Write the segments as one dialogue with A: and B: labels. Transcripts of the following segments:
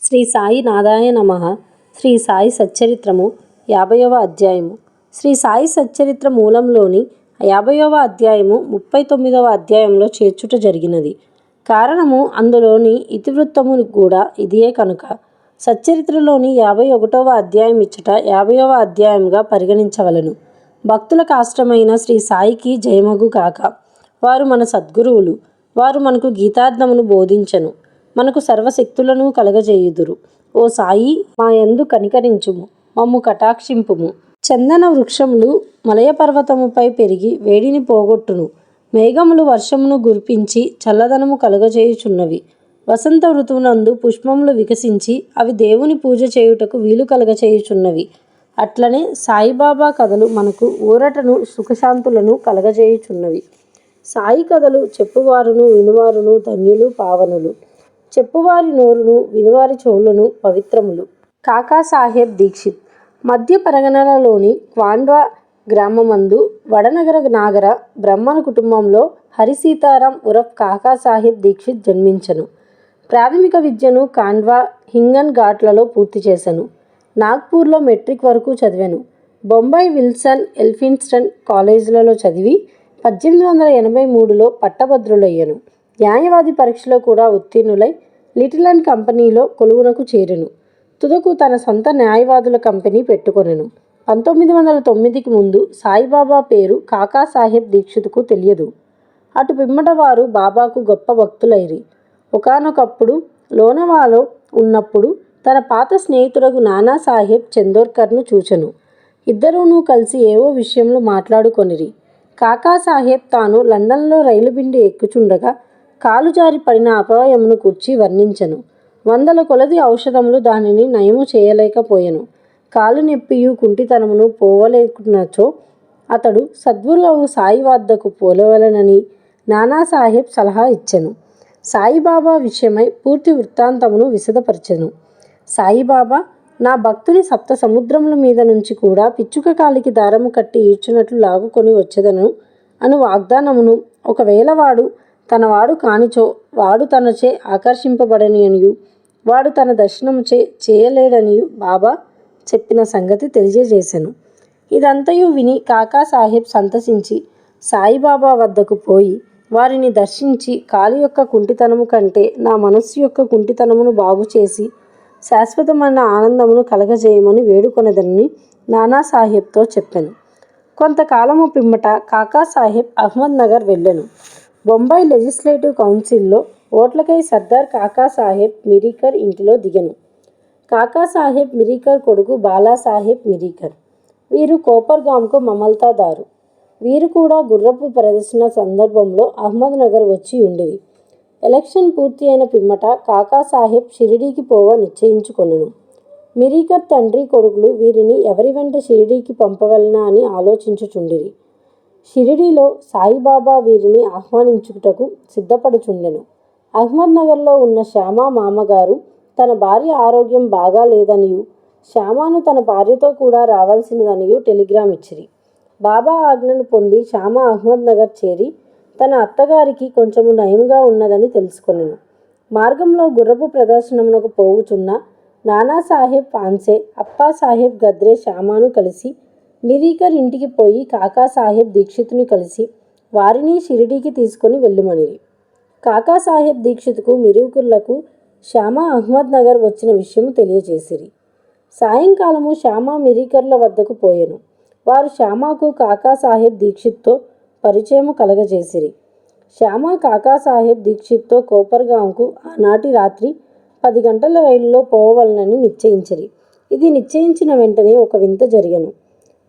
A: శ్రీ సాయి నాథాయ నమః. శ్రీ సాయి సచ్చరిత్రము 50వ అధ్యాయము. శ్రీ సాయి సచ్చరిత్ర మూలంలోని 50వ అధ్యాయము 39వ అధ్యాయంలో చేర్చుట జరిగినది. కారణము అందులోని ఇతివృత్తము కూడా ఇదియే కనుక సచ్చరిత్రలోని 51వ అధ్యాయం ఇచ్చట 50వ అధ్యాయంగా పరిగణించవలను. భక్తుల కాష్టమైన శ్రీ సాయికి జయమగు కాక. వారు మన సద్గురువులు. వారు మనకు గీతార్థమును బోధించను, మనకు సర్వశక్తులను కలగజేయుదురు. ఓ సాయి, మా యందు కనికరించుము, మమ్ము కటాక్షింపుము. చందన వృక్షములు మలయ పర్వతముపై పెరిగి వేడిని పోగొట్టును. మేఘములు వర్షమును గుర్పించి చల్లదనము కలుగజేయుచున్నవి. వసంత ఋతువునందు పుష్పములు వికసించి అవి దేవుని పూజ చేయుటకు వీలు కలగచేయుచున్నవి. అట్లనే సాయిబాబా కథలు మనకు ఊరటను సుఖశాంతులను కలగజేయుచున్నవి. సాయి కథలు చెప్పువారును వినువారును ధన్యులు పావనులు. చెప్పువారి నోరును వినువారి చెవులను పవిత్రములు. కాకాసాహెబ్ దీక్షిత్ మధ్య పరగణలలోని క్వాండ్వా గ్రామమందు వడనగర నాగర బ్రహ్మణ కుటుంబంలో హరిసీతారాం ఉరఫ్ కాకాసాహెబ్ దీక్షిత్ జన్మించెను. ప్రాథమిక విద్యను ఖాండ్వా, హింగన్ ఘాట్లలో పూర్తి చేసెను. నాగ్పూర్లో మెట్రిక్ వరకు చదివెను. బొంబాయి విల్సన్, ఎల్ఫిన్స్టన్ కాలేజీలలో చదివి 1883లో పట్టభద్రులయ్యెను. న్యాయవాది పరీక్షలో కూడా ఉత్తీర్ణులై లిటిల్ అండ్ కంపెనీలో కొలువునకు చేరెను. తుదకు తన సొంత న్యాయవాదుల కంపెనీ పెట్టుకొనెను. 1909కి ముందు సాయిబాబా పేరు కాకాసాహెబ్ దీక్షిత్కు తెలియదు. అటు పిమ్మట వారు బాబాకు గొప్ప భక్తులైరి. ఒకానొకప్పుడు లోనావాలో ఉన్నప్పుడు తన పాత స్నేహితుడగు నానాసాహెబ్ చందోర్కర్ను చూచెను. ఇద్దరూనూ కలిసి ఏవో విషయములు మాట్లాడుకొనిరి. కాకాసాహెబ్ తాను లండన్లో రైలు బిండి ఎక్కుచుండగా కాలు జారి పడిన అపాయమును గూర్చి వర్ణించెను. వందల కొలది ఔషధములు దానిని నయము చేయలేకపోయెను. కాలు నొప్పియు కుంటితనమును పోవలేకున్నచో అతడు సద్గురువు సాయి వద్దకు పోవలెనని నానాసాహెబ్ సలహా ఇచ్చెను. సాయిబాబా విషయమై పూర్తి వృత్తాంతమును విశదపరచెను. సాయిబాబా, నా భక్తుని సప్త సముద్రముల మీద నుంచి కూడా పిచ్చుక కాలికి దారము కట్టి ఈడ్చునట్లు లాగుకొని వచ్చెదను అను వాగ్దానమును, ఒకవేళ వాడు తనవాడు కానిచో వాడు తనచే ఆకర్షింపబడనియనియు వాడు తన దర్శనముచే చేయలేడనియు బాబా చెప్పిన సంగతి తెలియజేసెను. ఇదంతయు విని కాకాసాహెబ్ సంతసించి సాయిబాబా వద్దకు పోయి వారిని దర్శించి కాలు యొక్క కుంటితనము కంటే నా మనస్సు యొక్క కుంటితనమును బాగుచేసి శాశ్వతమైన ఆనందమును కలగజేయమని వేడుకొనెదనని నానాసాహెబ్తో చెప్పెను. కొంతకాలము పిమ్మట కాకాసాహెబ్ అహ్మద్ నగర్ వెళ్ళెను. బొంబాయి లెజిస్లేటివ్ కౌన్సిల్లో ఓట్లకై సర్దార్ కాకాసాహెబ్ మిరీకర్ ఇంటిలో దిగెను. కాకాసాహెబ్ మిరీకర్ కొడుకు బాలాసాహెబ్ మిరీకర్. వీరు కోపర్గాంకు మమల్తాదారు. వీరు కూడా గుర్రపు ప్రదర్శన సందర్భంలో అహ్మద్ నగర్ వచ్చి ఉండిరి. ఎలక్షన్ పూర్తి అయిన పిమ్మట కాకాసాహెబ్ షిరిడీకి పోవ నిశ్చయించుకొనెను. మిరీకర్ తండ్రి కొడుకులు వీరిని ఎవరి వెంట షిరిడీకి పంపవలెనా అని ఆలోచించుచుండిరి. షిరిడీలో సాయిబాబా వీరిని ఆహ్వానించుటకు సిద్ధపడుచుండెను. అహ్మద్ నగర్లో ఉన్న శ్యామా మామగారు తన భార్య ఆరోగ్యం బాగా లేదనియు శ్యామాను తన భార్యతో కూడా రావాల్సినదనియు టెలిగ్రామ్ ఇచ్చిరి. బాబా ఆజ్ఞను పొంది శ్యామ అహ్మద్ నగర్ చేరి తన అత్తగారికి కొంచెము నయముగా ఉన్నదని తెలుసుకొనెను. మార్గంలో గుర్రపు ప్రదర్శనమునకు పోవుచున్న నానాసాహెబ్ పాన్సే, అప్పాసాహెబ్ గద్రే శ్యామాను కలిసి మిరీకర్ ఇంటికి పోయి కాకాసాహెబ్ దీక్షిత్ని కలిసి వారిని షిరిడీకి తీసుకొని వెళ్ళుమనిరి. కాకాసాహెబ్ దీక్షిత్కు మిరీకర్లకు శ్యామ అహ్మద్ నగర్ వచ్చిన విషయము తెలియజేసిరి. సాయంకాలము శ్యామ మిరీకర్ల వద్దకు పోయెను. వారు శ్యామకు కాకాసాహెబ్ దీక్షిత్తో పరిచయము కలగజేసిరి. శ్యామ కాకాసాహెబ్ దీక్షిత్తో కోపర్గాంకు ఆనాటి రాత్రి 10 గంటల రైలులో పోవలనని నిశ్చయించిరి. ఇది నిశ్చయించిన వెంటనే ఒక వింత జరిగెను.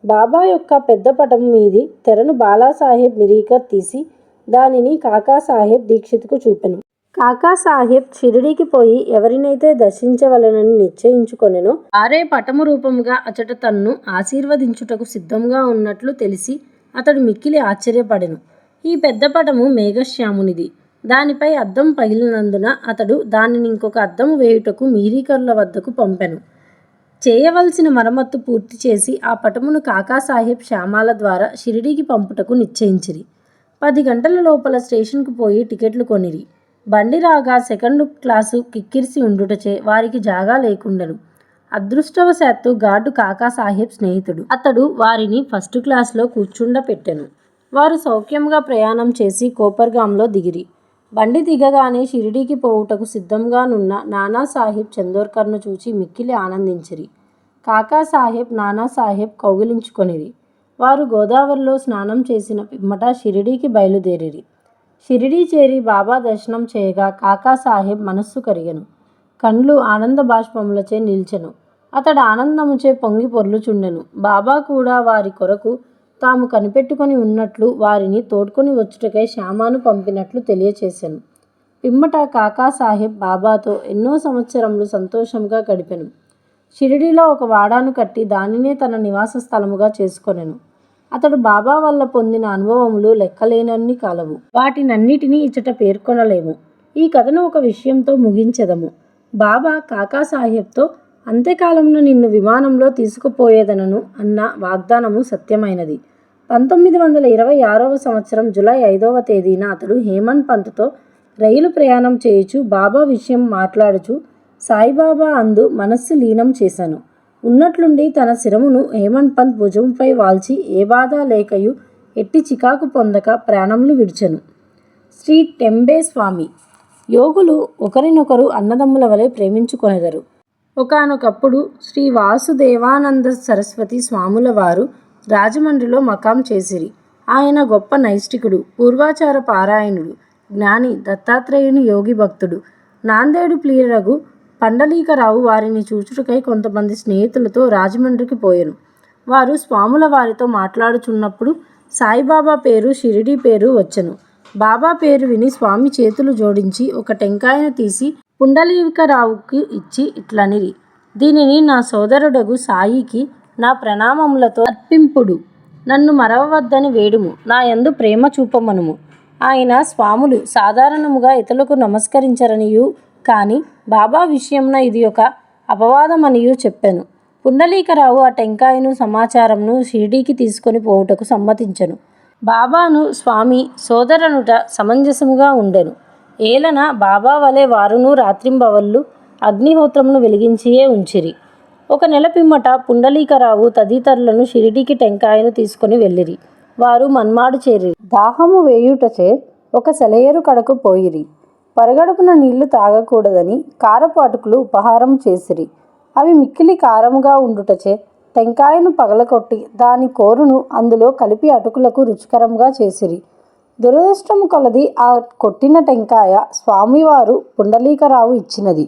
A: బాబా యొక్క పెద్ద పటం మీది తెరను బాలాసాహెబ్ మిరీకర్ తీసి దానిని కాకాసాహెబ్ దీక్షిత్కు చూపెను. కాకాసాహెబ్ షిరిడీకి పోయి ఎవరినైతే దర్శించవలెనని నిశ్చయించుకొనెనో వారే పటము రూపముగా అచట తన్ను ఆశీర్వదించుటకు సిద్ధంగా ఉన్నట్లు తెలిసి అతడు మిక్కిలి ఆశ్చర్యపడెను. ఈ పెద్ద పటము మేఘశ్యామునిది. దానిపై అద్దం పగిలినందున అతడు దానిని ఇంకొక అద్దము వేయుటకు మిరీకర్ల వద్దకు పంపెను. చేయవలసిన మరమ్మత్తు పూర్తి చేసి ఆ పటమును కాకాసాహెబ్ శ్యామాల ద్వారా షిరిడీకి పంపుటకు నిశ్చయించిరి. 10 గంటల లోపల స్టేషన్కు పోయి టికెట్లు కొనిరి. బండి రాగా సెకండ్ క్లాసు కిక్కిరిసి ఉండుటచే వారికి జాగా లేకుండెను. అదృష్టవశాత్తు గార్డు కాకాసాహెబ్ స్నేహితుడు. అతడు వారిని ఫస్ట్ క్లాసులో కూర్చుండపెట్టెను. వారు సౌఖ్యముగా ప్రయాణం చేసి కోపర్గాంలో దిగిరి. బండి దిగగానే షిరిడీకి పోవుటకు సిద్ధంగానున్న నానాసాహెబ్ చందోర్కర్ను చూచి మిక్కిలి ఆనందించిరి. కాకాసాహెబ్ నానాసాహెబ్ కౌగిలించుకొనిరి. వారు గోదావరిలో స్నానం చేసిన పిమ్మట షిరిడీకి బయలుదేరిరి. షిరిడీ చేరి బాబా దర్శనం చేయగా కాకాసాహెబ్ మనస్సు కరిగెను. కండ్లు ఆనంద బాష్పములచే నిల్చెను. అతడు ఆనందముచే పొంగి పొర్లుచుండెను. బాబా కూడా వారి కొరకు తాము కనిపెట్టుకొని ఉన్నట్లు వారిని తోడ్కొని వచ్చుటకై శ్యామాను పంపినట్లు తెలియచేసెను. పిమ్మట కాకాసాహెబ్ బాబాతో ఎన్నో సంవత్సరములు సంతోషంగా గడిపెను. షిరిడీలో ఒక వాడాను కట్టి దానినే తన నివాస స్థలముగా చేసుకొనెను. అతడు బాబా వల్ల పొందిన అనుభవములు లెక్కలేనన్ని కలవు. వాటినన్నిటినీ ఇచ్చట పేర్కొనలేము. ఈ కథను ఒక విషయంతో ముగించెదము. బాబా కాకాసాహెబ్తో అంత్యకాలమున నిన్ను విమానంలో తీసుకుపోయేదనను అన్న వాగ్దానము సత్యమైనది. 1926వ సంవత్సరం జూలై 5వ తేదీన అతడు హేమంత్ పంత్తో రైలు ప్రయాణం చేయుచు బాబా విషయం మాట్లాడుచు సాయిబాబా అందు మనస్సు లీనం చేశాను. ఉన్నట్లుండి తన శిరమును హేమంత్ పంత్ భుజంపై వాల్చి ఏ బాధ లేకయు ఎట్టి చికాకు పొందక ప్రాణములు విడిచెను. శ్రీ టెంబే స్వామి. యోగులు ఒకరినొకరు అన్నదమ్ముల వలె ప్రేమించుకొనెదరు. ఒకానొకప్పుడు శ్రీ వాసుదేవానంద సరస్వతి స్వాముల వారు రాజమండ్రిలో మకాం చేసిరి. ఆయన గొప్ప నైష్ఠికుడు, పూర్వాచార పారాయణుడు, జ్ఞాని, దత్తాత్రేయుని యోగి భక్తుడు. నాందేడు ప్లీరగు పండలీకరావు వారిని చూచుటకై కొంతమంది స్నేహితులతో రాజమండ్రికి పోయెను. వారు స్వాముల వారితో మాట్లాడుచున్నప్పుడు సాయిబాబా పేరు షిరిడీ పేరు వచ్చెను. బాబా పేరు విని స్వామి చేతులు జోడించి ఒక టెంకాయను తీసి పుండలీకరావుకి ఇచ్చి ఇట్లనిరి: దీనిని నా సోదరుడగు సాయికి నా ప్రణామములతో అర్పింపుడు. నన్ను మరవవద్దని వేడుము. నా యందు ప్రేమ చూపమనుము. ఆయన స్వాములు సాధారణముగా ఇతరులకు నమస్కరించరనియు కాని బాబా విషయమున ఇది ఒక అపవాదమనియు చెప్పెను. పుండలీకరావు ఆ టెంకాయను సమాచారమును షిరిడీకి తీసుకొని పోవుటకు సమ్మతించెను. బాబాను స్వామి సోదరనుట సమంజసముగా ఉండెను. ఏలన బాబా వలె వారును రాత్రింబవళ్ళు అగ్నిహోత్రమును వెలిగించియే ఉంచిరి. ఒక నెల పిమ్మట పుండలీకరావు తదితరులను షిరిడీకి టెంకాయను తీసుకొని వెళ్ళిరి. వారు మన్మాడు చేరిరి. దాహము వేయుటచే ఒక సెలయేరు కడకు పోయిరి. పరగడుపున నీళ్లు తాగకూడదని కారపు అటుకులు ఉపహారం చేసిరి. అవి మిక్కిలి కారముగా ఉండుటచే టెంకాయను పగలకొట్టి దాని కోరును అందులో కలిపి అటుకులకు రుచికరంగా చేసిరి. దురదృష్టము కొలది ఆ కొట్టిన టెంకాయ స్వామివారు పుండలీకరావు ఇచ్చినది.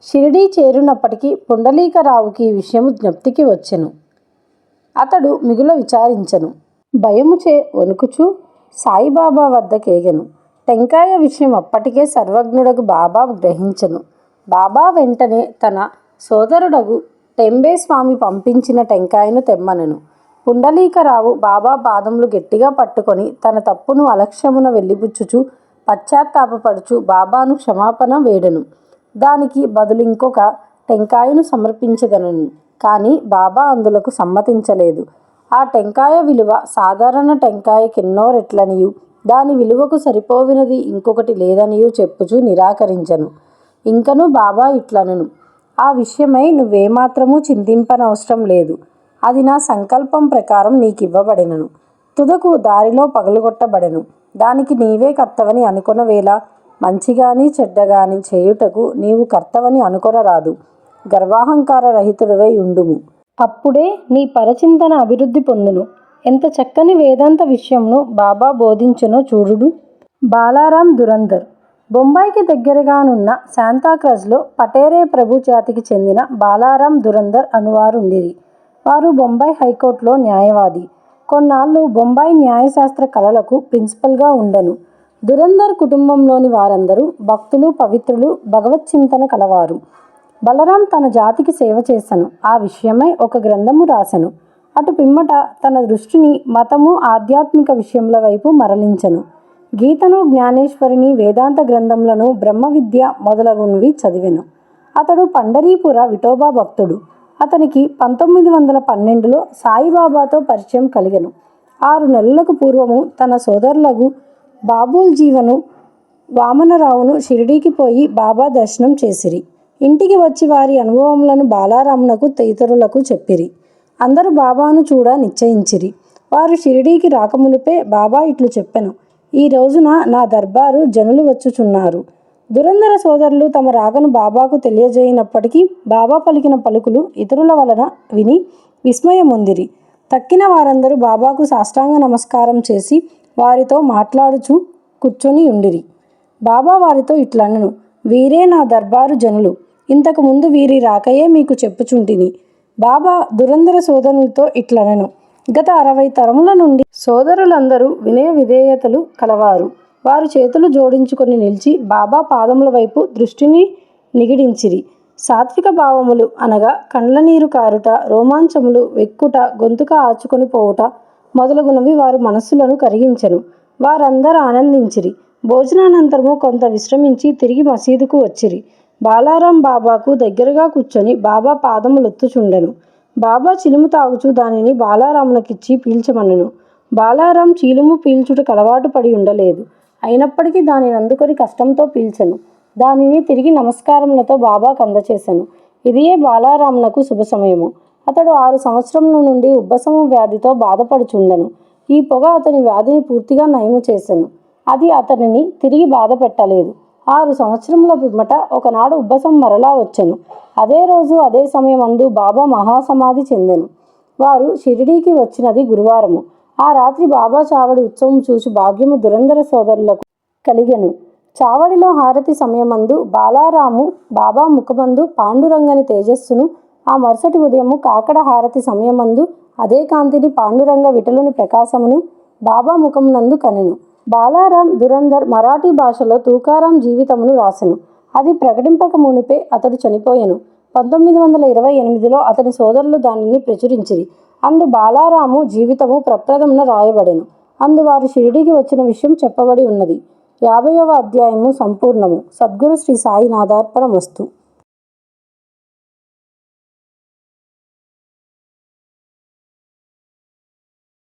A: షిరిడీ చేరునప్పటికీ పుండలీకరావుకి ఈ విషయము జ్ఞప్తికి వచ్చెను. అతడు మిగుల విచారించెను. భయముచే వణుకుచూ సాయిబాబా వద్దకేగెను. టెంకాయ విషయం అప్పటికే సర్వజ్ఞుడగు బాబా గ్రహించెను. బాబా వెంటనే తన సోదరుడగు టెంబే స్వామి పంపించిన టెంకాయను తెమ్మనెను. పుండలీకరావు బాబా పాదములు గట్టిగా పట్టుకొని తన తప్పును అలక్ష్యమున వెళ్ళిబుచ్చుచు పశ్చాత్తాపపడుచు బాబాను క్షమాపణ వేడెను. దానికి బదులింకొక టెంకాయను సమర్పించదనను. కానీ బాబా అందులకు సమ్మతించలేదు. ఆ టెంకాయ విలువ సాధారణ టెంకాయకెన్నో రెట్లనియు దాని విలువకు సరిపోవినది ఇంకొకటి లేదనియూ చెప్పుచూ నిరాకరించెను. ఇంకనూ బాబా ఇట్లనెను: ఆ విషయమై నువ్వేమాత్రమూ చింతింపనవసరం లేదు. అది నా సంకల్పం ప్రకారం నీకివ్వబడెను. తుదకు దారిలో పగలగొట్టబడెను. దానికి నీవే కర్తవని అనుకొనవేళ మంచిగాని చెడ్డగాని చేయుటకు నీవు కర్తవని అనుకొనరాదు. గర్వాహంకార రహితుడవై ఉండుము. అప్పుడే నీ పరచింతన అభివృద్ధి పొందును. ఎంత చక్కని వేదాంత విషయంను బాబా బోధించెనో చూడుడు. బాలారాం దురందర్. బొంబాయికి దగ్గరగానున్న శాంతాక్రజ్లో పటేరే ప్రభు జాతికి చెందిన బాలారాం దురందర్ అనువారుండిరి. వారు బొంబాయి హైకోర్టులో న్యాయవాది. కొన్నాళ్ళు బొంబాయి న్యాయశాస్త్ర కళలకు ప్రిన్సిపల్గా ఉండెను. దురందర్ కుటుంబంలోని వారందరూ భక్తులు, పవిత్రులు, భగవచ్చింతన కలవారు. బలరాం తన జాతికి సేవ చేసెను. ఆ విషయమై ఒక గ్రంథము రాసెను. అటు పిమ్మట తన దృష్టిని మతము, ఆధ్యాత్మిక విషయముల వైపు మరలించెను. గీతను, జ్ఞానేశ్వరిని, వేదాంత గ్రంథములను, బ్రహ్మ విద్య మొదలగునవి చదివెను. అతడు పండరీపుర విఠోబా భక్తుడు. అతనికి 1912లో సాయిబాబాతో పరిచయం కలిగెను. 6 నెలలకు పూర్వము తన సోదరులగు బాబూల్జీవను వామనరావును షిరిడీకి పోయి బాబా దర్శనం చేసిరి. ఇంటికి వచ్చి వారి అనుభవములను బాలారామునకు ఇతరులకు చెప్పిరి. అందరూ బాబాను చూడ నిశ్చయించిరి. వారు షిరిడీకి రాకమునిపే బాబా ఇట్లు చెప్పెను: ఈ రోజున నా దర్బారు జనులు వచ్చుచున్నారు. దురంధర సోదరులు తమ రాకను బాబాకు తెలియజేయనప్పటికీ బాబా పలికిన పలుకులు ఇతరుల వలన విని విస్మయమొందిరి. తక్కిన వారందరూ బాబాకు సాష్టాంగ నమస్కారం చేసి వారితో మాట్లాడుచూ కూర్చొని ఉండిరి. బాబా వారితో ఇట్లనెను: వీరే నా దర్బారు జనులు. ఇంతకు ముందు వీరి రాకయే మీకు చెప్పుచుంటిని. బాబా దురంధర సోదరులతో ఇట్లనెను: గత 60 తరముల నుండి సోదరులందరూ వినయ విధేయతలు కలవారు. వారు చేతులు జోడించుకొని నిలిచి బాబా పాదముల వైపు దృష్టిని నిగిడించిరి. సాత్విక భావములు అనగా కండ్ల నీరు కారుట, రోమాంచములు, వెక్కుట, గొంతుక ఆచుకొని పోవుట మొదలగునవి వారి మనస్సులను కరిగించెను. వారందరూ ఆనందించిరి. భోజనానంతరము కొంత విశ్రమించి తిరిగి మసీదుకు వచ్చిరి. బాలారాం బాబాకు దగ్గరగా కూర్చొని బాబా పాదములొత్తుచుండెను. బాబా చిలుము తాగుచూ దానిని బాలారామునకిచ్చి పీల్చమనెను. బాలారాం చీలుము పీల్చుటకు అలవాటు పడి ఉండలేదు. అయినప్పటికీ దానిని అందుకొని కష్టంతో పీల్చెను. దానిని తిరిగి నమస్కారములతో బాబాకు అందచేసెను. ఇదియే బాలారామునకు శుభ సమయము. అతడు 6 సంవత్సరముల నుండి ఉబ్బసము వ్యాధితో బాధపడుచుండెను. ఈ పొగ అతని వ్యాధిని పూర్తిగా నయము చేసెను. అది అతనిని తిరిగి బాధ పెట్టలేదు. 6 సంవత్సరముల పిమ్మట ఒకనాడు ఉబ్బసం మరలా వచ్చెను. అదే రోజు అదే సమయమందు బాబా మహాసమాధి చెందెను. వారు షిరిడీకి వచ్చినది గురువారము. ఆ రాత్రి బాబా చావడి ఉత్సవం చూసి భాగ్యము దురంధర సోదరులకు కలిగెను. చావడిలో హారతి సమయమందు బాలారాము బాబా ముఖమందు పాండురంగని తేజస్సును, ఆ మరుసటి ఉదయము కాకడ హారతి సమయమందు అదే కాంతిని పాండురంగ విఠలుని ప్రకాశమును బాబా ముఖమునందు కనెను. బాలారాం దురంధర్ మరాఠీ భాషలో తూకారాం జీవితమును రాసెను. అది ప్రకటింపక మునిపే అతడు చనిపోయెను. 1928లో అతని సోదరులు దానిని ప్రచురించిరి. అందు బాలారాము జీవితము ప్రప్రథమున రాయబడెను. అందు వారు షిరిడీకి వచ్చిన విషయం చెప్పబడి ఉన్నది. 50వ అధ్యాయము సంపూర్ణము. సద్గురు శ్రీ సాయినాథార్పణమస్తు.